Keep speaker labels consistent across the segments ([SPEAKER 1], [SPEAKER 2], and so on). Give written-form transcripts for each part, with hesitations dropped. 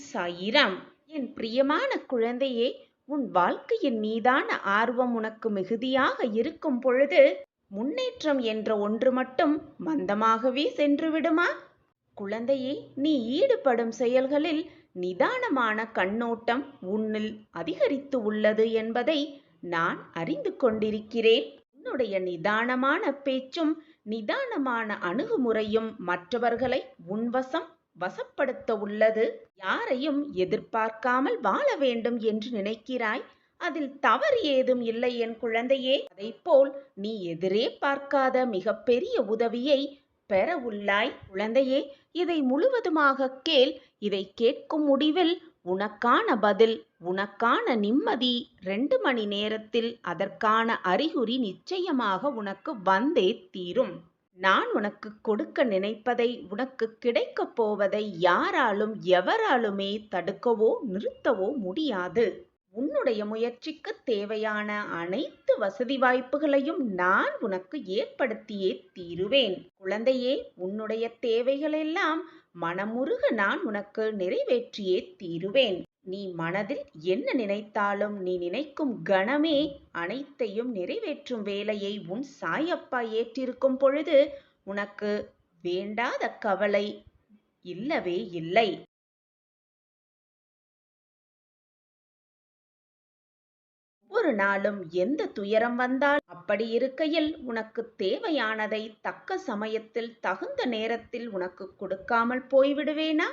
[SPEAKER 1] சாயிராம். என் பிரியமான குழந்தையே, உன் வாழ்க்கையின் மீதான ஆர்வம் உனக்கு மிகுதியாக இருக்கும் பொழுது முன்னேற்றம் என்ற ஒன்று மட்டும் மந்தமாகவே சென்று விடுமா? குழந்தையே, நீ ஈடுபடும் செயல்களில் நிதானமான கண்ணோட்டம் உன்னில் அதிகரித்து உள்ளது என்பதை நான் அறிந்து கொண்டிருக்கிறேன். உன்னுடைய நிதானமான பேச்சும் நிதானமான அணுகுமுறையும் மற்றவர்களை உன்வசம் வசப்படுத்த உள்ளது. யாரையும் எதிர்பார்க்காமல் வாழ வேண்டும் என்று நினைக்கிறாய். அதில் தவறு ஏதும் இல்லை என் குழந்தையே. அதைப்போல் நீ எதிரே பார்க்காத மிகப்பெரிய உதவியை பெற உள்ளாய். குழந்தையே, இதை முழுவதுமாக கேள். இதை கேட்கும் முடிவில் உனக்கான பதில், உனக்கான நிம்மதி 2 மணி நேரத்தில் அதற்கான அறிகுறி நிச்சயமாக உனக்கு வந்தே தீரும். நான் உனக்கு கொடுக்க நினைப்பதை, உனக்கு கிடைக்கப் போவதை யாராலும் எவராலுமே தடுக்கவோ நிறுத்தவோ முடியாது. உன்னுடைய முயற்சிக்கு தேவையான அனைத்து வசதி வாய்ப்புகளையும் நான் உனக்கு ஏற்படுத்தியே தீருவேன். குழந்தையே, உன்னுடைய தேவைகளெல்லாம் மனமுருக நான் உனக்கு நிறைவேற்றியே தீருவேன். நீ மனதில் என்ன நினைத்தாலும் நீ நினைக்கும் கணமே அனைத்தையும் நிறைவேற்றும் வேலையை உன் சாயப்பா ஏற்றிருக்கும் பொழுது உனக்கு வேண்டாத கவலை இல்லவே இல்லை. ஒவ்வொரு நாளும் எந்த துயரம் வந்தால் அப்படி இருக்கையில் உனக்கு தேவையானதை தக்க சமயத்தில் தகுந்த நேரத்தில் உனக்கு கொடுக்காமல் போய்விடுவேனா?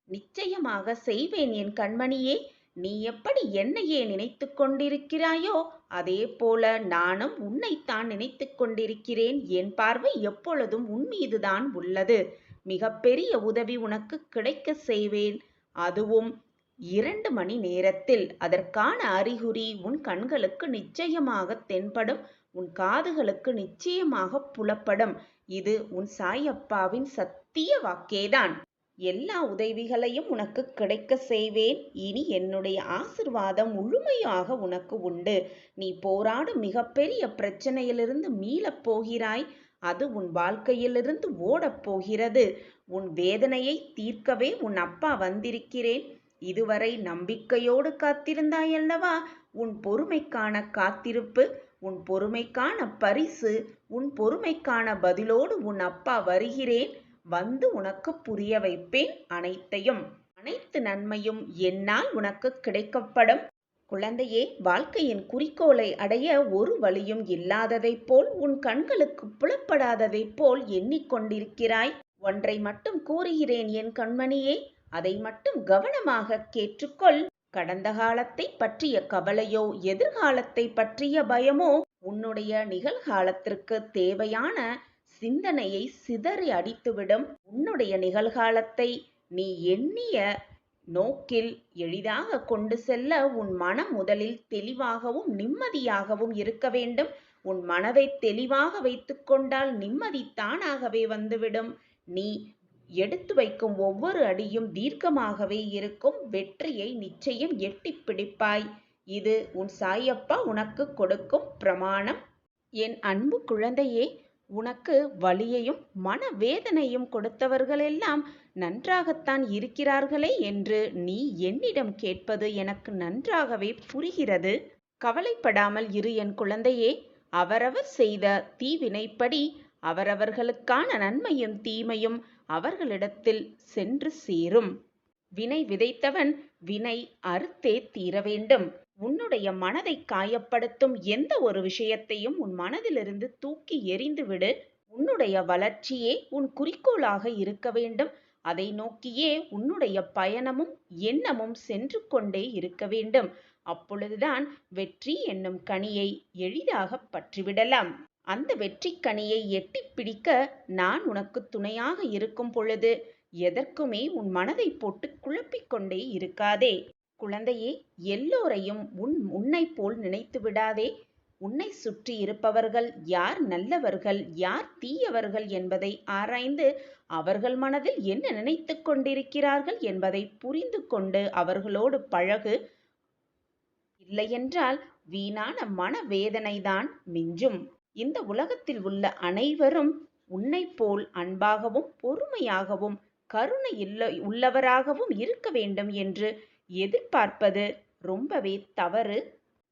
[SPEAKER 1] நிச்சயமாக செய்வேன் என் கண்மணியே. நீ எப்படி என்னையே நினைத்து கொண்டிருக்கிறாயோ அதே போல நானும் உன்னைத்தான் நினைத்து கொண்டிருக்கிறேன். என் பார்வை எப்பொழுதும் உன் மீதுதான் உள்ளது. மிகப்பெரிய உதவி உனக்கு கிடைக்க செய்வேன். அதுவும் 2 மணி நேரத்தில். அதற்கான அறிகுறி உன் கண்களுக்கு நிச்சயமாக தென்படும், உன் காதுகளுக்கு நிச்சயமாக புலப்படும். இது உன் சாயப்பாவின் சத்திய வாக்கேதான். எல்லா உதவிகளையும் உனக்கு கிடைக்க செய்வேன். இனி என்னுடைய ஆசிர்வாதம் முழுமையாக உனக்கு உண்டு. நீ போராடும் மிகப்பெரிய பிரச்சனையிலிருந்து மீளப் போகிறாய். அது உன் வாழ்க்கையிலிருந்து ஓடப் போகிறது. உன் வேதனையை தீர்க்கவே உன் அப்பா வந்திருக்கிறேன். இதுவரை நம்பிக்கையோடு காத்திருந்தாயல்லவா? உன் பொறுமைக்கான காத்திருப்பு, உன் பொறுமைக்கான பரிசு, உன் பொறுமைக்கான பதிலோடு உன் அப்பா வருகிறேன். வந்து உனக்கு புரிய வைப்பேன் அனைத்தையும். அனைத்து நன்மையும் என்னால் உனக்கு கிடைக்கப்படும். குழந்தையே, வாழ்க்கையின் குறிக்கோளை அடைய ஒரு வழியும் இல்லாததைப் போல், உன் கண்களுக்கு புலப்படாததைப் போல் எண்ணிக்கொண்டிருக்கிறாய். ஒன்றை மட்டும் கூறுகிறேன் என் கண்மணியே, அதை மட்டும் கவனமாக கேட்டுக்கொள். கடந்த காலத்தை பற்றிய கவலையோ எதிர்காலத்தை பற்றிய பயமோ உன்னுடைய நிகழ்காலத்திற்கு தேவையான சிந்தனையை சிதறி அடித்துவிடும். உன்னுடைய நிகழ்காலத்தை நீ எண்ணிய நோக்கில் எளிதாக கொண்டு செல்ல உன் மனம் முதலில் தெளிவாகவும் நிம்மதியாகவும் இருக்க வேண்டும். உன் மனதை தெளிவாக வைத்துக் கொண்டால் நிம்மதி தானாகவே வந்துவிடும். நீ எடுத்து வைக்கும் ஒவ்வொரு அடியும் தீர்க்கமாகவே இருக்கும். வெற்றியை நிச்சயம் எட்டி பிடிப்பாய். இது உன் சாயப்பா உனக்கு கொடுக்கும் பிரமாணம். என் அன்பு குழந்தையே, உனக்கு வலியையும் மனவேதனையும் கொடுத்தவர்களெல்லாம் நன்றாகத்தான் இருக்கிறார்களே என்று நீ என்னிடம் கேட்பது எனக்கு நன்றாகவே புரிகிறது. கவலைப்படாமல் இரு என் குழந்தையே. அவரவர் செய்த தீவினைப்படி அவரவர்களுக்கான நன்மையும் தீமையும் அவர்களிடத்தில் சென்று சேரும். வினை விதைத்தவன் வினை அறுத்தே தீர வேண்டும். உன்னுடைய மனதை காயப்படுத்தும் எந்த ஒரு விஷயத்தையும் உன் மனதிலிருந்து தூக்கி எறிந்துவிடு. உன்னுடைய வளர்ச்சியே உன் குறிக்கோளாக இருக்க வேண்டும். அதை நோக்கியே உன்னுடைய பயணமும் எண்ணமும் சென்று கொண்டே இருக்க வேண்டும். அப்பொழுதுதான் வெற்றி என்னும் கனியை எளிதாக பற்றிவிடலாம். அந்த வெற்றி கனியை எட்டி பிடிக்க நான் உனக்கு துணையாக இருக்கும் பொழுது எதற்குமே உன் மனதை போட்டு குழப்பிக்கொண்டே இருக்காதே. குழந்தையே, எல்லோரையும் உன்னை போல் நினைத்து விடாதே. உன்னை சுற்றி இருப்பவர்கள் யார் நல்லவர்கள் யார் தீயவர்கள் என்பதை ஆராய்ந்து அவர்கள் மனதில் என்ன நினைத்து கொண்டிருக்கிறார்கள் என்பதை புரிந்து கொண்டு அவர்களோடு பழகு. இல்லையென்றால் வீணான மனவேதனைதான் மிஞ்சும். இந்த உலகத்தில் உள்ள அனைவரும் உன்னை போல் அன்பாகவும் பொறுமையாகவும் கருணை உள்ளவராகவும் இருக்க வேண்டும் என்று எதிர்பார்ப்பது ரொம்பவே தவறு.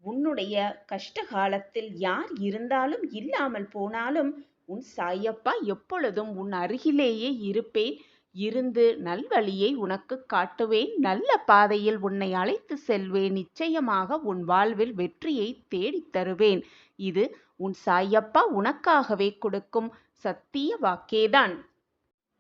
[SPEAKER 1] உன்னுடைய கஷ்ட காலத்தில் யார் இருந்தாலும் இல்லாமல் போனாலும் உன் சாயப்பா எப்பொழுதும் உன் அருகிலேயே இருப்பேன். இருந்து நல்வழியை உனக்கு காட்டுவேன். நல்ல பாதையில் உன்னை அழைத்து செல்வேன். நிச்சயமாக உன் வாழ்வில் வெற்றியை தேடித் தருவேன். இது உன் சாயப்பா உனக்காகவே கொடுக்கும் சத்திய வாக்கேதான்.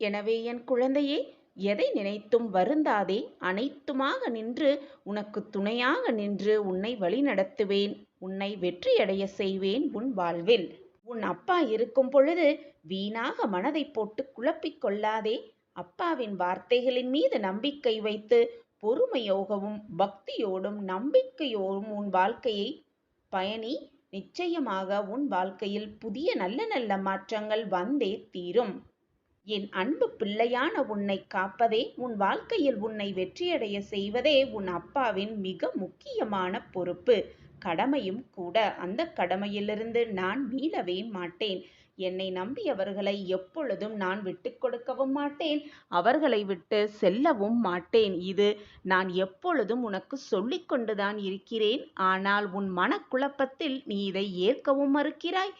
[SPEAKER 1] எனவே என் குழந்தையே, எதை நினைத்தும் வருந்தாதே. அனைத்துமாக நின்று உனக்கு துணையாக நின்று உன்னை வழிநடத்துவேன். உன்னை வெற்றியடைய செய்வேன் உன் வாழ்வில். உன் அப்பா இருக்கும் பொழுது வீணாக மனதை போட்டு குழப்பிக் கொள்ளாதே. அப்பாவின் வார்த்தைகளின் மீது நம்பிக்கை வைத்து பொறுமையோகவும் பக்தியோடும் நம்பிக்கையோடும் உன் வாழ்க்கையை பயணி. நிச்சயமாக உன் வாழ்க்கையில் புதிய நல்ல நல்ல மாற்றங்கள் வந்தே தீரும். என் அன்பு பிள்ளையான உன்னை காப்பதே, உன் வாழ்க்கையில் உன்னை வெற்றியடைய செய்வதே உன் அப்பாவின் மிக முக்கியமான பொறுப்பு, கடமையும் கூட. அந்த கடமையிலிருந்து நான் மீளவே மாட்டேன். என்னை நம்பியவர்களை எப்பொழுதும் நான் விட்டு கொடுக்கவும் மாட்டேன். அவர்களை விட்டு செல்லவும் மாட்டேன். இது நான் எப்பொழுதும் உனக்கு சொல்லிக் கொண்டுதான் இருக்கிறேன். ஆனால் உன் மனக்குழப்பத்தில் நீ இதை ஏற்கவும் மறுக்கிறாய்,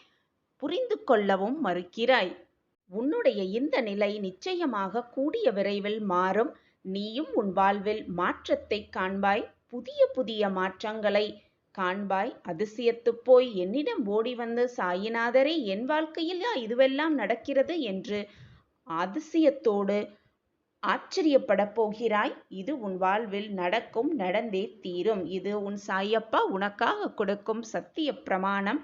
[SPEAKER 1] புரிந்து கொள்ளவும் மறுக்கிறாய். உன்னுடைய இந்த நிலை நிச்சயமாக கூடிய விரைவில் மாறும். நீயும் உன் வாழ்வில் மாற்றத்தை காண்பாய். புதிய புதிய மாற்றங்களை காண்பாய். அதிசயத்து போய் என்னிடம் ஓடி வந்து, சாயிநாதரே, என் வாழ்க்கையில் இதுவெல்லாம் நடக்கிறது என்று அதிசயத்தோடு ஆச்சரியப்பட போகிறாய். இது உன் வாழ்வில் நடக்கும், நடந்தே தீரும். இது உன் சாயப்பா உனக்காக கொடுக்கும் சத்திய பிரமாணம்.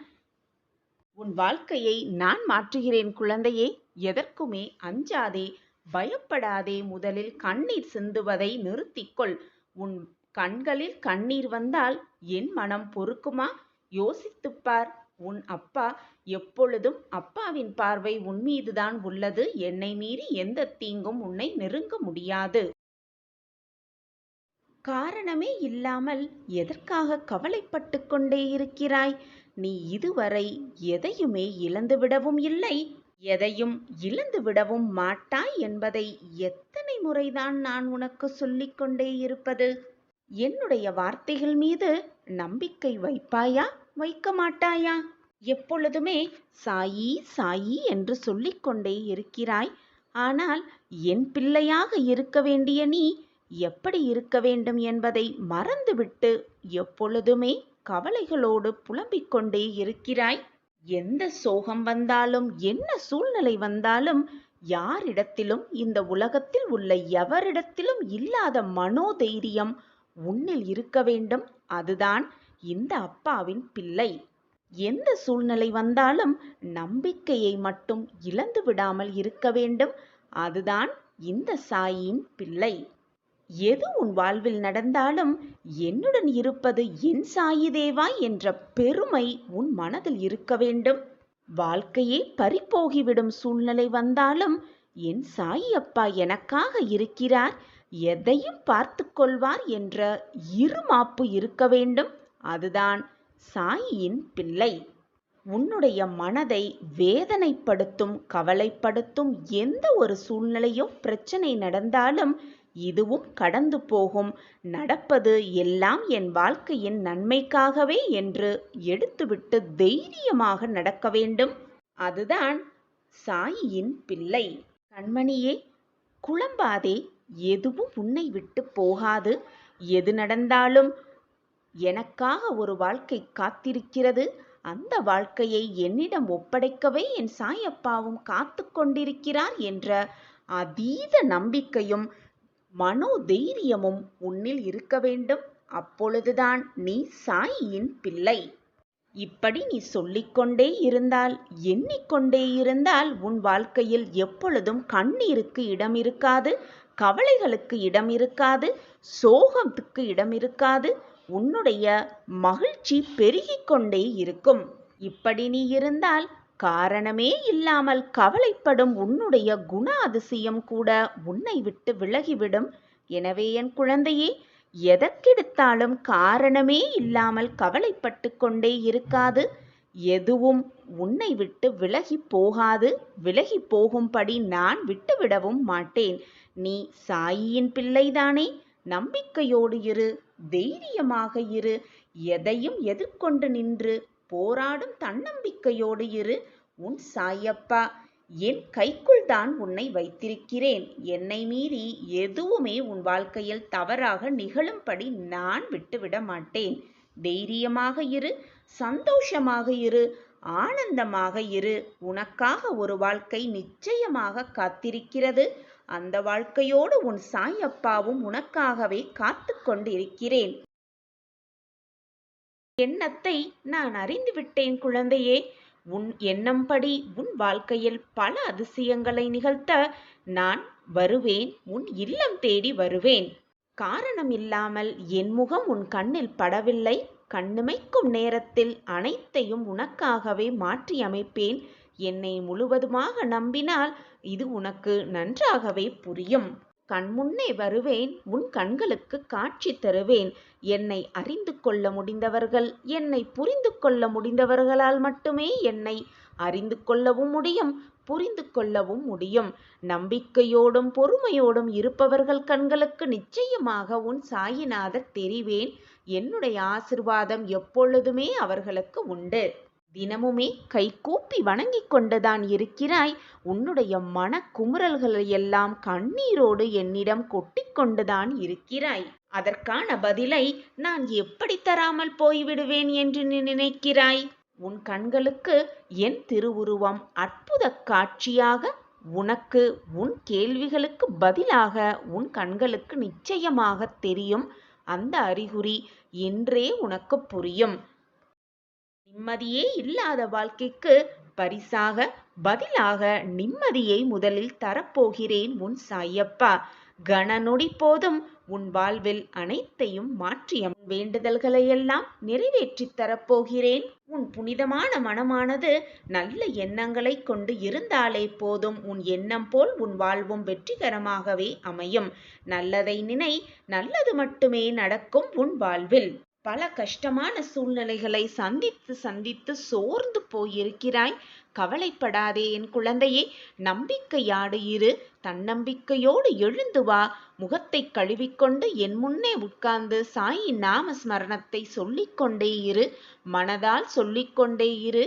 [SPEAKER 1] உன் வாழ்க்கையை நான் மாற்றுகிறேன் குழந்தையே. எதற்குமே அஞ்சாதே, பயப்படாதே. முதலில் கண்ணீர் சிந்துவதை நிறுத்திக்கொள். உன் கண்களில் கண்ணீர் வந்தால் என் மனம் பொறுக்குமா? யோசித்துப்பார். உன் அப்பா எப்பொழுதும், அப்பாவின் பார்வை உன் மீதுதான் உள்ளது. என்னை மீறி எந்த தீங்கும் உன்னை நெருங்க முடியாது. காரணமே இல்லாமல் எதற்காக கவலைப்பட்டு கொண்டே இருக்கிறாய்? நீ இதுவரை எதையுமே இழந்துவிடவும் இல்லை, எதையும் இழந்து விடவும் மாட்டாய் என்பதை எத்தனை முறைதான் நான் உனக்கு சொல்லிக் கொண்டே இருப்பது? என்னுடைய வார்த்தைகள் மீது நம்பிக்கை வைப்பாயா, வைக்க மாட்டாயா? எப்பொழுதுமே சாயி சாயி என்று சொல்லிக்கொண்டே இருக்கிறாய். ஆனால் என் பிள்ளையாக இருக்க வேண்டிய நீ எப்படி இருக்க வேண்டும் என்பதை மறந்துவிட்டு எப்பொழுதுமே கவலைகளோடு புலம்பிக் கொண்டே இருக்கிறாய். எந்த சோகம் வந்தாலும், என்ன சூழ்நிலை வந்தாலும், யாரிடத்திலும், இந்த உலகத்தில் உள்ள எவரிடத்திலும் இல்லாத மனோதைரியம் உன்னில் இருக்க வேண்டும். அதுதான் இந்த அப்பாவின் பிள்ளை. எந்த சூழ்நிலை வந்தாலும் நம்பிக்கையை மட்டும் இழந்து விடாமல் இருக்க வேண்டும். அதுதான் இந்த சாயின் பிள்ளை. எது உன் வாழ்வில் நடந்தாலும் என்னுடன் இருப்பது என் சாயி தேவா என்ற பெருமை உன் மனதில் இருக்க வேண்டும். வாழ்க்கையே பறிபோகிவிடும் சூழ்நிலை வந்தாலும் என் சாயி அப்பா எனக்காக இருக்கிறார், எதையும் பார்த்து கொள்வார் என்ற இருமாப்பு இருக்க வேண்டும். அதுதான் சாயின் பிள்ளை. உன்னுடைய மனதை வேதனைப்படுத்தும், கவலைப்படுத்தும் எந்த ஒரு சூழ்நிலையோ பிரச்சனை நடந்தாலும் இதுவும் கடந்து போகும். நடப்பது எல்லாம் என் வாழ்க்கையின் நன்மைக்காகவே என்று எடுத்துவிட்டு தைரியமாக நடக்க வேண்டும். அதுதான் சாயின் பிள்ளை. கண்மணியே, குழம்பாதே. எதுவும் உன்னை விட்டு போகாது. எது நடந்தாலும் எனக்காக ஒரு வாழ்க்கை காத்திருக்கிறது. அந்த வாழ்க்கையை என்னிடம் ஒப்படைக்கவே என் சாயப்பாவும் காத்து கொண்டிருக்கிறார் என்ற அதீத நம்பிக்கையும் மனோதைரியமும் உன்னில் இருக்க வேண்டும். அப்பொழுதுதான் நீ சாயின் பிள்ளை. இப்படி நீ சொல்லிக்கொண்டே இருந்தால், எண்ணிக்கொண்டே இருந்தால் உன் வாழ்க்கையில் எப்பொழுதும் கண்ணீருக்கு இடம் இருக்காது, கவலைகளுக்கு இடம் இருக்காது, சோகத்துக்கு இடம் இருக்காது. உன்னுடைய மகிழ்ச்சி பெருகிக் கொண்டே இருக்கும். இப்படி நீ இருந்தால் காரணமே இல்லாமல் கவலைப்படும் உன்னுடைய குண அதிசயம் கூட உன்னை விட்டு விலகிவிடும். எனவே என் குழந்தையே, எதற்கெடுத்தாலும் காரணமே இல்லாமல் கவலைப்பட்டு கொண்டே இருக்காது. எதுவும் உன்னை விட்டு விலகி போகாது, விலகி போகும்படி நான் விட்டுவிடவும் மாட்டேன். நீ சாயியின் பிள்ளைதானே? நம்பிக்கையோடு இரு, தைரியமாக இரு, எதையும் எதிர்கொண்டு நின்று போராடும் தன்னம்பிக்கையோடு இரு. உன் சாயப்பா என் கைக்குள் தான் உன்னை வைத்திருக்கிறேன். என்னை மீறி எதுவுமே உன் வாழ்க்கையில் தவறாக நிகழும்படி நான் விட்டுவிட மாட்டேன். தைரியமாக இரு, சந்தோஷமாக இரு, ஆனந்தமாக இரு. உனக்காக ஒரு வாழ்க்கை நிச்சயமாக காத்திருக்கிறது. அந்த வாழ்க்கையோடு உன் சாயப்பாவும் உனக்காகவே காத்து கொண்டிருக்கிறேன். எண்ணத்தை நான் அறிந்துவிட்டேன் குழந்தையே. உன் எண்ணம்படி உன் வாழ்க்கையில் பல அதிசயங்களை நிகழ்த்த நான் வருவேன். உன் இல்லம் தேடி வருவேன். காரணம் இல்லாமல் என் முகம் உன் கண்ணில் படவில்லை. கண்ணிமைக்கும் நேரத்தில் அனைத்தையும் உனக்காகவே மாற்றி அமைப்பேன். என்னை முழுவதுமாக நம்பினால் இது உனக்கு நன்றாகவே புரியும். கண்முன்னே வருவேன், உன் கண்களுக்கு காட்சி தருவேன். என்னை அறிந்து கொள்ள முடிந்தவர்கள், என்னை புரிந்து கொள்ள முடிந்தவர்களால் மட்டுமே என்னை அறிந்து கொள்ளவும் முடியும், புரிந்து கொள்ளவும் முடியும். நம்பிக்கையோடும் பொறுமையோடும் இருப்பவர்கள் கண்களுக்கு நிச்சயமாக உன் சாயிநாதர் தெரிவேன். என்னுடைய ஆசிர்வாதம் எப்பொழுதுமே அவர்களுக்கு உண்டு. தினமுமே கைகூப்பி வணங்கிக் கொண்டுதான் இருக்கிறாய். உன்னுடைய மனக்குமுறல்களை எல்லாம் கண்ணீரோடு என்னிடம் கொட்டிக்கொண்டுதான் இருக்கிறாய். அதற்கான பதிலை நான் எப்படி தராமல் போய்விடுவேன் என்று நீ நினைக்கிறாய்? உன் கண்களுக்கு என் திருவுருவம் அற்புத காட்சியாக, உனக்கு உன் கேள்விகளுக்கு பதிலாக உன் கண்களுக்கு நிச்சயமாக தெரியும். அந்த அறிகுறி என்றே உனக்கு புரியும். நிம்மதியே இல்லாத வாழ்க்கைக்கு பரிசாக பதிலாக நிம்மதியை முதலில் தரப்போகிறேன் உன் சாயப்பா. கணநொடி போதும் உன் வாழ்வில் அனைத்தையும் மாற்றிய வேண்டுதல்களையெல்லாம் நிறைவேற்றி தரப்போகிறேன். உன் புனிதமான மனமானது நல்ல எண்ணங்களை கொண்டு இருந்தாலே போதும். உன் எண்ணம் போல் உன் வாழ்வும் வெற்றிகரமாகவே அமையும். நல்லதை நினை, நல்லது மட்டுமே நடக்கும் உன் வாழ்வில். பல கஷ்டமான சூழ்நிலைகளை சந்தித்து சந்தித்து சோர்ந்து போயிருக்கிறாய். கவலைப்படாதே என் குழந்தையே. நம்பிக்கையோடு இரு, தன்னம்பிக்கையோடு எழுந்து வா. முகத்தை கழுவிக்கொண்டு என் முன்னே உட்கார்ந்து சாயி நாம ஸ்மரணத்தை சொல்லிக்கொண்டே இரு. மனதால் சொல்லிக்கொண்டே இரு.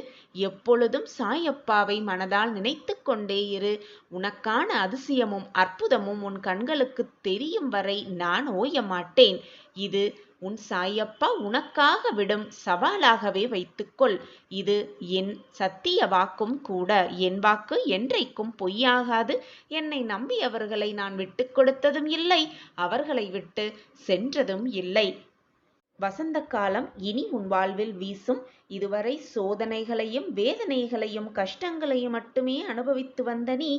[SPEAKER 1] எப்பொழுதும் சாயப்பாவை மனதால் நினைத்து கொண்டே இரு. உனக்கான அதிசயமும் அற்புதமும் உன் கண்களுக்கு தெரியும் வரை நான் ஓய மாட்டேன். இது உன் சாயப்பா உனக்காக விடும் சவாலாகவே வைத்துக்கொள். இது என் சத்திய வாக்கும் கூட. என் வாக்கு என்றைக்கும் பொய்யாகாது. என்னை நம்பியவர்களை நான் விட்டு கொடுத்ததும் இல்லை, அவர்களை விட்டு சென்றதும் இல்லை. வசந்த காலம் இனி உன் வாழ்வில் வீசும். இதுவரை சோதனைகளையும் வேதனைகளையும் கஷ்டங்களையும் மட்டுமே அனுபவித்து வந்த நீ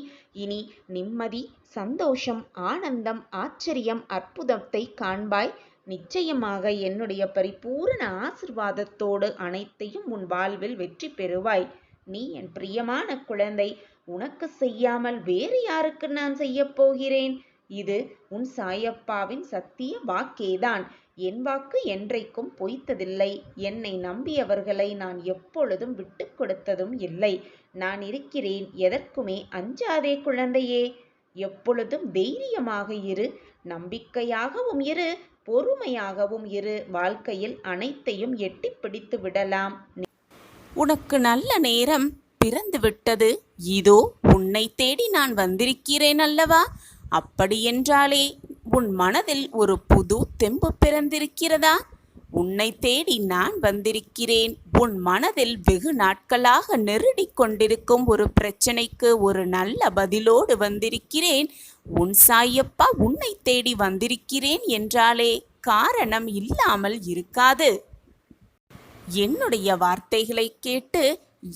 [SPEAKER 1] இனி நிம்மதி, சந்தோஷம், ஆனந்தம், ஆச்சரியம், அற்புதத்தை காண்பாய். நிச்சயமாக என்னுடைய பரிபூரண ஆசிர்வாதத்தோடு அனைத்தையும் உன் வாழ்வில் வெற்றி பெறுவாய். நீ என் பிரியமான குழந்தை. உனக்கு செய்யாமல் வேறு யாருக்கு நான் செய்ய போகிறேன்? இது உன் சாயப்பாவின் சத்திய வாக்கேதான். என் வாக்கு என்றைக்கும் பொய்த்ததில்லை. என்னை நம்பியவர்களை நான் எப்பொழுதும் விட்டு கொடுத்ததும் இல்லை. நான் இருக்கிறேன். எதற்குமே அஞ்சாதே குழந்தையே. எப்பொழுதும் தைரியமாக இரு, நம்பிக்கையாகவும் இரு, பொறுமையாகவும் இரு. வாழ்க்கையில் அனைத்தையும் எட்டி பிடித்து விடலாம்.
[SPEAKER 2] உனக்கு நல்ல நேரம் பிறந்து விட்டது. இதோ உன்னை தேடி நான் வந்திருக்கிறேன் அல்லவா? அப்படியென்றாலே உன் மனதில் ஒரு புது தெம்பு பிறந்திருக்கிறதா? உன்னை தேடி நான் வந்திருக்கிறேன். உன் மனதில் வெகு நாட்களாக நெருடிக் கொண்டிருக்கும் ஒரு பிரச்சனைக்கு ஒரு நல்ல பதிலோடு வந்திருக்கிறேன். உன் சாயப்பா உன்னை தேடி வந்திருக்கிறேன் என்றாலே காரணம் இல்லாமல் இருக்காது. என்னுடைய வார்த்தைகளை கேட்டு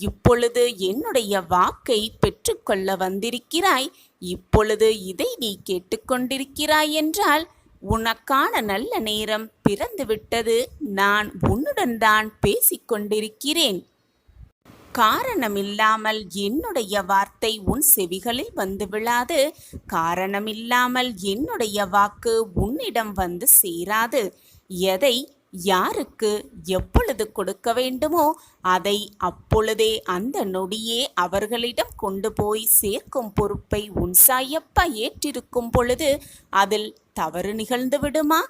[SPEAKER 2] இப்பொழுது என்னுடைய வாக்கை பெற்றுக்கொள்ள வந்திருக்கிறாய். இப்பொழுது இதை நீ கேட்டுக்கொண்டிருக்கிறாய் என்றால் உனக்கான நல்ல நேரம் பிறந்துவிட்டது. நான் உன்னுடன் தான் பேசிக்கொண்டிருக்கிறேன். காரணமில்லாமல் என்னுடைய வார்த்தை உன் செவிகளில் வந்து விழாது. காரணமில்லாமல் என்னுடைய வாக்கு உன்னிடம் வந்து சேராது. எதை யாருக்கு எப்பொழுது கொடுக்க வேண்டுமோ அதை அப்பொழுதே அந்த நொடியே அவர்களிடம் கொண்டு போய் சேர்க்கும் பொறுப்பை உன் சாயப்பா ஏற்றிருக்கும் பொழுது அதில் தவறு நிகழ்ந்து விடுமா?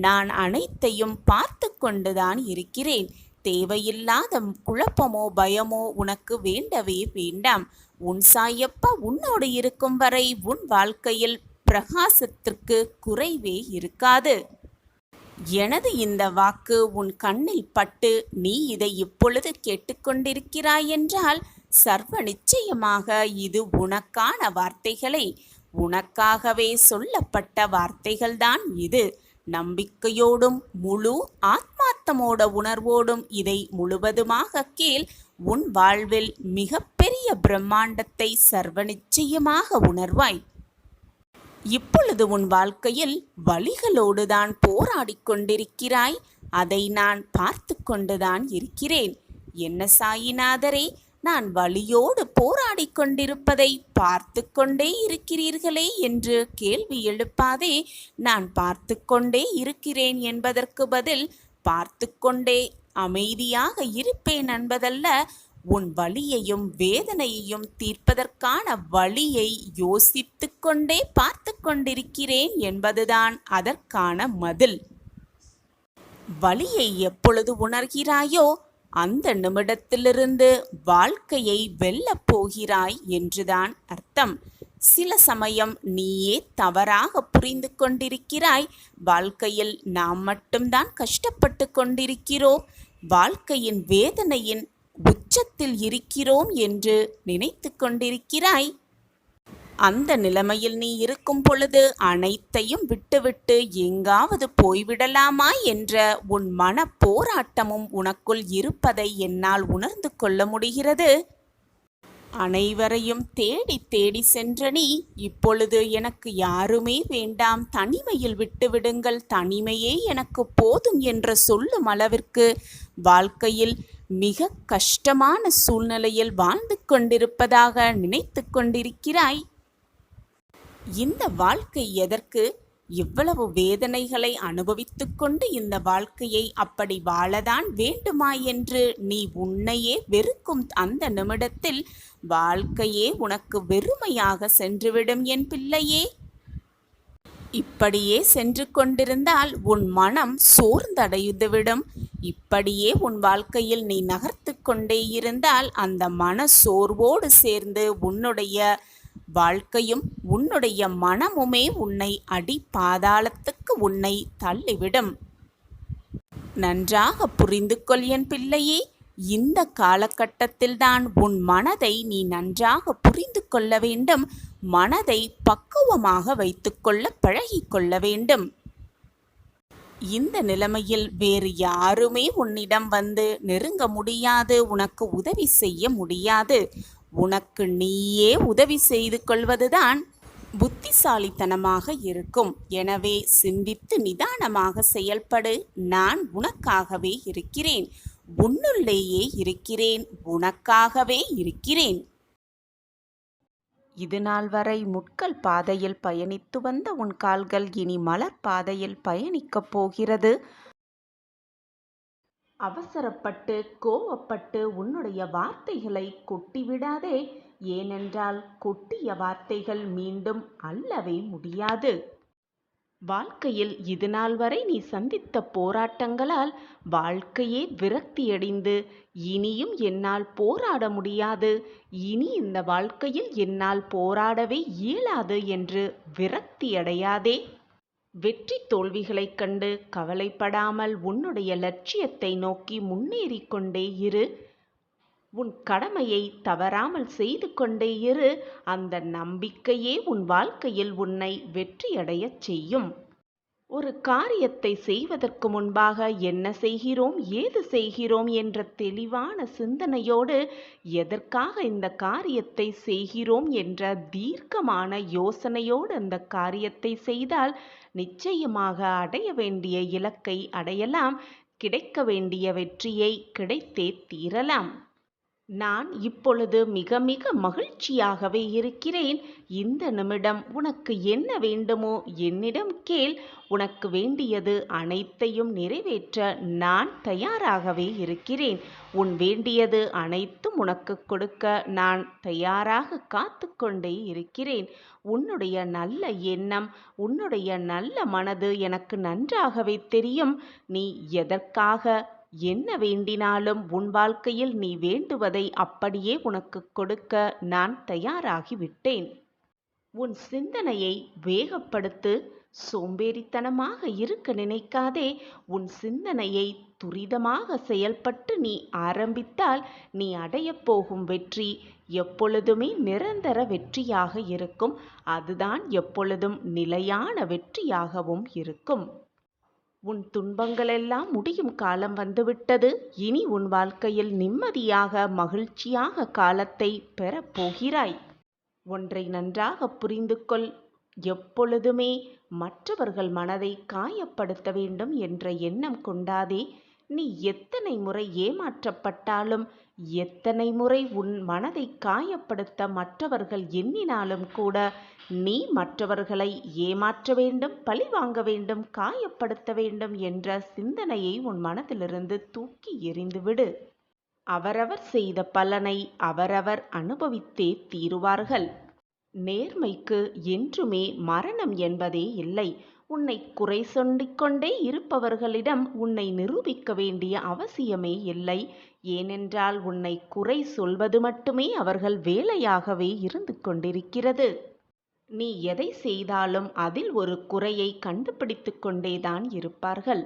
[SPEAKER 2] நான் அனைத்தையும் பார்த்து கொண்டுதான் இருக்கிறேன். தேவையில்லாத குழப்பமோ பயமோ உனக்கு வேண்டவே வேண்டாம். உன் சாயப்பா உன்னோடு இருக்கும் வரை உன் வாழ்க்கையில் பிரகாசத்திற்கு குறைவே இருக்காது. எனது இந்த வாக்கு உன் கண்ணில் பட்டு நீ இதை இப்பொழுது கேட்டுக்கொண்டிருக்கிறாய் என்றால் சர்வ நிச்சயமாக இது உனக்கான வார்த்தைகளை உனக்காகவே சொல்லப்பட்ட வார்த்தைகள்தான் இது. நம்பிக்கையோடும் முழு ஆத்மார்த்தமோட உணர்வோடும் இதை முழுவதுமாக கேள். உன் வாழ்வில் மிகப்பெரிய பிரம்மாண்டத்தை சர்வ நிச்சயமாக உணர்வாய். இப்பொழுது உன் வாழ்க்கையில் வலிகளோடுதான் போராடிக் கொண்டிருக்கிறாய். அதை நான் பார்த்து கொண்டுதான் இருக்கிறேன். என்ன சாயிநாதரே, நான் வலியோடு போராடிக் கொண்டிருப்பதை பார்த்து கொண்டே இருக்கிறீர்களே என்று கேள்வி எழுப்பாதே. நான் பார்த்து கொண்டே இருக்கிறேன் என்பதற்கு பதில் பார்த்து கொண்டே அமைதியாக இருப்பேன் என்பதல்ல. உன் வலியையும் வேதனையையும் தீர்ப்பதற்கான வழியை யோசித்து கொண்டே பார்த்து கொண்டிருக்கிறேன் என்பதுதான் அதற்கான பதில். வலியை எப்பொழுது உணர்கிறாயோ அந்த நிமிடத்திலிருந்து வாழ்க்கையை வெல்லப் போகிறாய் என்றுதான் அர்த்தம். சில சமயம் நீயே தவறாக புரிந்து கொண்டிருக்கிறாய். வாழ்க்கையில் நாம் மட்டும்தான் கஷ்டப்பட்டு கொண்டிருக்கிறோம், வாழ்க்கையின் வேதனையின் உச்சத்தில் இருக்கிறோம் என்று நினைத்து கொண்டிருக்கிறாய். அந்த நிலைமையில் நீ இருக்கும் பொழுது அனைத்தையும் விட்டுவிட்டு எங்காவது போய்விடலாமா என்ற உன் மன போராட்டமும் உனக்குள் இருப்பதை என்னால் உணர்ந்து கொள்ள முடிகிறது. அனைவரையும் தேடி தேடி சென்ற நீ இப்பொழுது எனக்கு யாருமே வேண்டாம், தனிமையில் விட்டுவிடுங்கள், தனிமையே எனக்கு போதும் என்று சொல்லும் அளவிற்கு வாழ்க்கையில் மிக கஷ்டமான சூழ்நிலையில் வாழ்ந்து கொண்டிருப்பதாக நினைத்து கொண்டிருக்கிறாய். இந்த வாழ்க்கை எதற்கு? இவ்வளவு வேதனைகளை அனுபவித்து கொண்டு இந்த வாழ்க்கையை அப்படி வாழதான் வேண்டுமா என்று நீ உன்னையே வெறுக்கும் அந்த நிமிடத்தில் வாழ்க்கையே உனக்கு வெறுமையாக சென்றுவிடும் என் பிள்ளையே. இப்படியே சென்று கொண்டிருந்தால் உன் மனம் சோர்ந்தடைந்துவிடும். இப்படியே உன் வாழ்க்கையில் நீ நகர்த்து கொண்டே இருந்தால் அந்த மன சோர்வோடு சேர்ந்து உன்னுடைய வாழ்க்கையும் உன்னுடைய மனமுமே உன்னை அடி பாதாளத்துக்கு உன்னை தள்ளிவிடும். நன்றாக புரிந்து கொள் என் பிள்ளையே. இந்த காலகட்டத்தில்தான் உன் மனதை நீ நன்றாக புரிந்து கொள்ள வேண்டும். மனதை பக்குவமாக வைத்துக்கொள்ள பழகிக்கொள்ள வேண்டும். இந்த நிலைமையில் வேறு யாருமே உன்னிடம் வந்து நெருங்க முடியாது, உனக்கு உதவி செய்ய முடியாது. உனக்கு நீயே உதவி செய்து கொள்வதுதான் புத்திசாலித்தனமாக இருக்கும். எனவே சிந்தித்து நிதானமாக செயல்படு. நான் உனக்காகவே இருக்கிறேன், உன்னுள்ளேயே இருக்கிறேன், உனக்காகவே இருக்கிறேன்.
[SPEAKER 1] இதுநாள் வரை முட்கள் பாதையில் பயணித்து வந்த உன் கால்கள் இனி மலர் பாதையில் பயணிக்கப் போகிறது. அவசரப்பட்டு கோவப்பட்டு உன்னுடைய வார்த்தைகளை கொட்டிவிடாதே. ஏனென்றால் கொட்டிய வார்த்தைகள் மீண்டும் அள்ளவே முடியாது. வாழ்க்கையில் இதுநாள் வரை நீ சந்தித்த போராட்டங்களால் வாழ்க்கையே விரக்தியடைந்து இனியும் என்னால் போராட முடியாது, இனி இந்த வாழ்க்கையில் என்னால் போராடவே இயலாது என்று விரக்தியடையாதே. வெற்றி தோல்விகளைக் கண்டு கவலைப்படாமல் உன்னுடைய லட்சியத்தை நோக்கி முன்னேறிக் கொண்டே இரு. உன் கடமையை தவறாமல் செய்து கொண்டே இரு. அந்த நம்பிக்கையே உன் வாழ்க்கையில் உன்னை வெற்றியடையச் செய்யும். ஒரு காரியத்தை செய்வதற்கு முன்பாக என்ன செய்கிறோம், ஏது செய்கிறோம் என்ற தெளிவான சிந்தனையோடு எதற்காக இந்த காரியத்தை செய்கிறோம் என்ற தீர்க்கமான யோசனையோடு அந்த காரியத்தை செய்தால் நிச்சயமாக அடைய வேண்டிய இலக்கை அடையலாம், கிடைக்க வேண்டிய வெற்றியை கிடைத்தே தீரலாம். நான் இப்பொழுது மிக மிக மகிழ்ச்சியாகவே இருக்கிறேன். இந்த நிமிடம் உனக்கு என்ன வேண்டுமோ என்னிடம் கேள். உனக்கு வேண்டியது அனைத்தையும் நிறைவேற்ற நான் தயாராகவே இருக்கிறேன். உன் வேண்டியது அனைத்தும் உனக்கு கொடுக்க நான் தயாராக காத்து கொண்டே இருக்கிறேன். உன்னுடைய நல்ல எண்ணம், உன்னுடைய நல்ல மனது எனக்கு நன்றாகவே தெரியும். நீ எதற்காக என்ன வேண்டினாலும் உன் வாழ்க்கையில் நீ வேண்டுவதை அப்படியே உனக்கு கொடுக்க நான் தயாராகிவிட்டேன். உன் சிந்தனையை வேகப்படுத்து. சோம்பேறித்தனமாக இருக்க நினைக்காதே. உன் சிந்தனையை துரிதமாக செயல்பட்டு நீ ஆரம்பித்தால் நீ அடையப் போகும் வெற்றி எப்பொழுதுமே நிரந்தர வெற்றியாக இருக்கும். அதுதான் எப்பொழுதும் நிலையான வெற்றியாகவும் இருக்கும். உன் துன்பங்களெல்லாம் முடியும் காலம் வந்துவிட்டது. இனி உன் வாழ்க்கையில் நிம்மதியாக மகிழ்ச்சியாக காலத்தை பெறப் போகிறாய். ஒன்றை நன்றாக புரிந்து கொள். எப்பொழுதுமே மற்றவர்கள் மனதை காயப்படுத்த வேண்டும் என்ற எண்ணம் கொண்டாதே. நீ எத்தனை முறை ஏமாற்றப்பட்டாலும், எத்தனை முறை உன் மனதை காயப்படுத்த மற்றவர்கள் எண்ணினாலும் கூட, நீ மற்றவர்களை ஏமாற்ற வேண்டும், பழி வாங்க வேண்டும், காயப்படுத்த வேண்டும் என்ற சிந்தனையை உன் மனதிலிருந்து தூக்கி எறிந்துவிடு. அவரவர் செய்த பலனை அவரவர் அனுபவித்தே தீருவார்கள். நேர்மைக்கு என்றுமே மரணம் என்பதே இல்லை. உன்னை குறை சொல்லிக் கொண்டே இருப்பவர்களிடம் உன்னை நிரூபிக்க வேண்டிய அவசியமே இல்லை. ஏனென்றால் உன்னை குறை சொல்வது மட்டுமே அவர்கள் வேலையாகவே இருந்து கொண்டிருக்கிறது. நீ எதை செய்தாலும் அதில் ஒரு குறையை கண்டுபிடித்து கொண்டேதான் இருப்பார்கள்.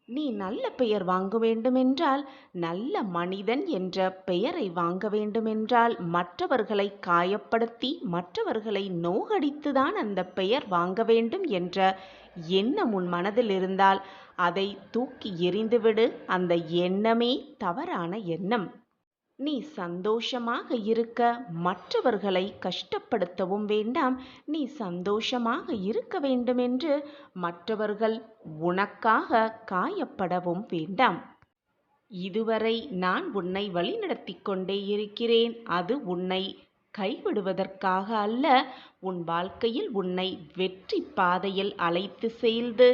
[SPEAKER 1] நீ நல்ல பெயர் வாங்க வேண்டுமென்றால், நல்ல மனிதன் என்ற பெயரை வாங்க வேண்டுமென்றால், மற்றவர்களை காயப்படுத்தி மற்றவர்களை நோகடித்துதான் அந்த பெயர் வாங்க வேண்டும் என்ற எண்ணம் உன் மனதில் இருந்தால் அதை தூக்கி எறிந்துவிடு. அந்த எண்ணமே தவறான எண்ணம். நீ சந்தோஷமாக இருக்க மற்றவர்களை கஷ்டப்படுத்தவும் வேண்டாம். நீ சந்தோஷமாக இருக்க வேண்டுமென்று மற்றவர்கள் உனக்காக காயப்படவும் வேண்டாம். இதுவரை நான் உன்னை வழிநடத்தி கொண்டே இருக்கிறேன். அது உன்னை கைவிடுவதற்காக அல்ல, உன் வாழ்க்கையில் உன்னை வெற்றி பாதையில் அழைத்து செல்து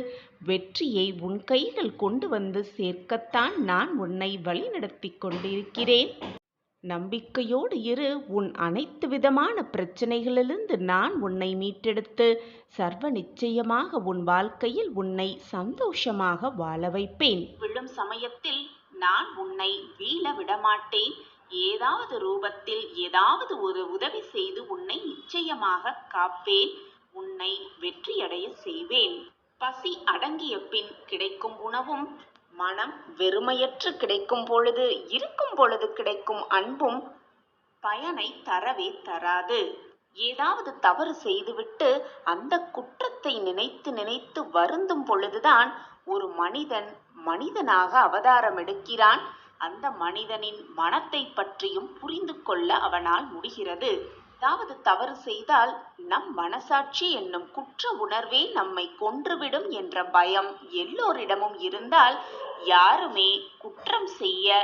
[SPEAKER 1] வெற்றியை உன் கைகள் கொண்டு வந்து சேர்க்கத்தான் நான் உன்னை வழிநடத்தி கொண்டிருக்கிறேன். நம்பிக்கையோடு இரு. உன் அனைத்து விதமான பிரச்சனைகளிலிருந்து நான் உன்னை மீட்டெடுத்து சர்வ நிச்சயமாக உன் வாழ்க்கையில் உன்னை சந்தோஷமாக வாழ வைப்பேன். விழும் சமயத்தில் நான் உன்னை வீழ விடமாட்டேன். ஏதாவது ரூபத்தில் ஏதாவது ஒரு உதவி செய்து உன்னை நிச்சயமாக காப்பேன். உன்னை வெற்றியடைய செய்வேன். பசி அடங்கிய பின் கிடைக்கும் உணவும், மனம் வெறுமையற்று கிடைக்கும் பொழுது இருக்கும் பொழுது கிடைக்கும் அன்பும் பயனை தரவே தராது. ஏதாவது தவறு செய்துவிட்டு அந்த குற்றத்தை நினைத்து நினைத்து வருந்தும் பொழுதுதான் ஒரு மனிதன் மனிதனாக அவதாரம் எடுக்கிறான். அந்த மனிதனின் மனத்தை பற்றியும் புரிந்து கொள்ள அவனால் முடிகிறது. ஏதாவது தவறு செய்தால் நம் மனசாட்சி என்னும் குற்ற உணர்வே நம்மை கொன்றுவிடும் என்ற பயம் எல்லோரிடமும் இருந்தால் யாருமே குற்றம் செய்ய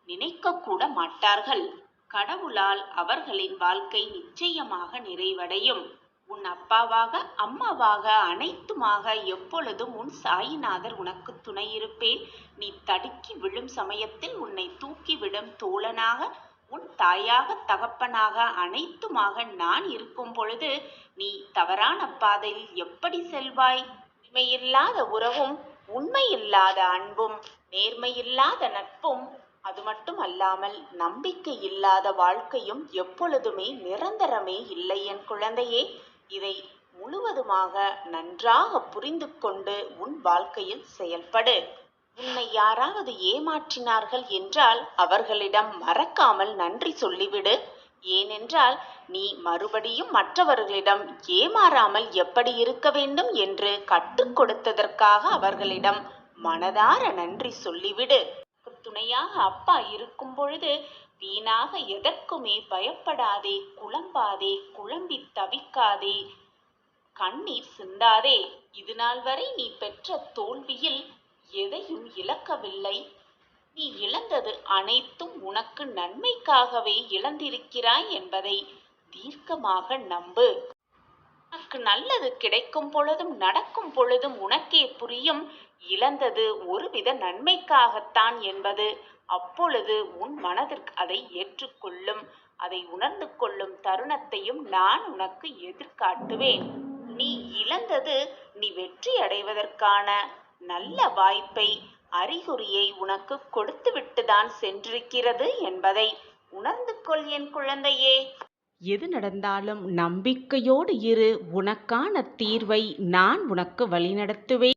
[SPEAKER 1] நினைக்க கூட மாட்டார்கள். கடவுளால் அவர்களின் வாழ்க்கை நிச்சயமாக நிறைவடையும். உன் அப்பாவாக அம்மாவாக அனைத்துமாக எப்பொழுதும் உன் சாயிநாதர் உனக்கு துணையிருப்பேன். நீ தடுக்கி விழும் சமயத்தில் உன்னை தூக்கிவிடும் தோழனாக, உன் தாயாக தகப்பனாக அனைத்துமாக நான் இருக்கும் பொழுது நீ தவறான பாதையில் எப்படி செல்வாய்? உண்மையில்லாத உறவும், உண்மையில்லாத அன்பும், நேர்மையில்லாத நட்பும், அது மட்டும் அல்லாமல் நம்பிக்கை இல்லாத வாழ்க்கையும் எப்பொழுதுமே நிரந்தரமே இல்லை என் குழந்தையே. இதை முழுவதுமாக நன்றாக புரிந்து கொண்டு உன் வாழ்க்கையில் செயல்படு. உன்னை யாராவது ஏமாற்றினார்கள் என்றால் அவர்களிடம் மறக்காமல் நன்றி சொல்லிவிடு. ஏனென்றால் நீ மறுபடியும் மற்றவர்களிடம் ஏமாறாமல் எப்படி இருக்க வேண்டும் என்று கற்றுக் கொடுத்ததற்காக அவர்களிடம் மனதார நன்றி சொல்லிவிடு. துணையாக அப்பா இருக்கும் பொழுது வீணாக எதற்குமே பயப்படாதே, குழம்பாதே, குழம்பி தவிக்காதே, கண்ணீர் சிந்தாதே. இதுநாள் வரை நீ பெற்ற தோல்வியில் எதையும் இழக்கவில்லை.
[SPEAKER 2] நீ இழந்தது அனைத்தும் உனக்கு நன்மைக்காகவே இழந்திருக்கிறாய் என்பதை தீர்க்கமாக நம்பு. உனக்கு நல்லது கிடைக்கும் பொழுதும் நடக்கும் பொழுதும் உனக்கே புரியும், இழந்தது ஒருவித நன்மைக்காகத்தான் என்பது. அப்பொழுது உன் மனதிற்கு அதை ஏற்றுக்கொள்ளும். அதை உணர்ந்து கொள்ளும் தருணத்தையும் நான் உனக்கு எதிர்காட்டுவேன். நீ இழந்தது நீ வெற்றி அடைவதற்கான நல்ல வாய்ப்பை, அறிகுறியை உனக்கு கொடுத்துவிட்டுதான் சென்றிருக்கிறது என்பதை உணர்ந்து கொள் என் குழந்தையே.
[SPEAKER 1] எது நடந்தாலும் நம்பிக்கையோடு இரு. உனக்கான தீர்வை நான் உனக்கு வழிநடத்துவேன்.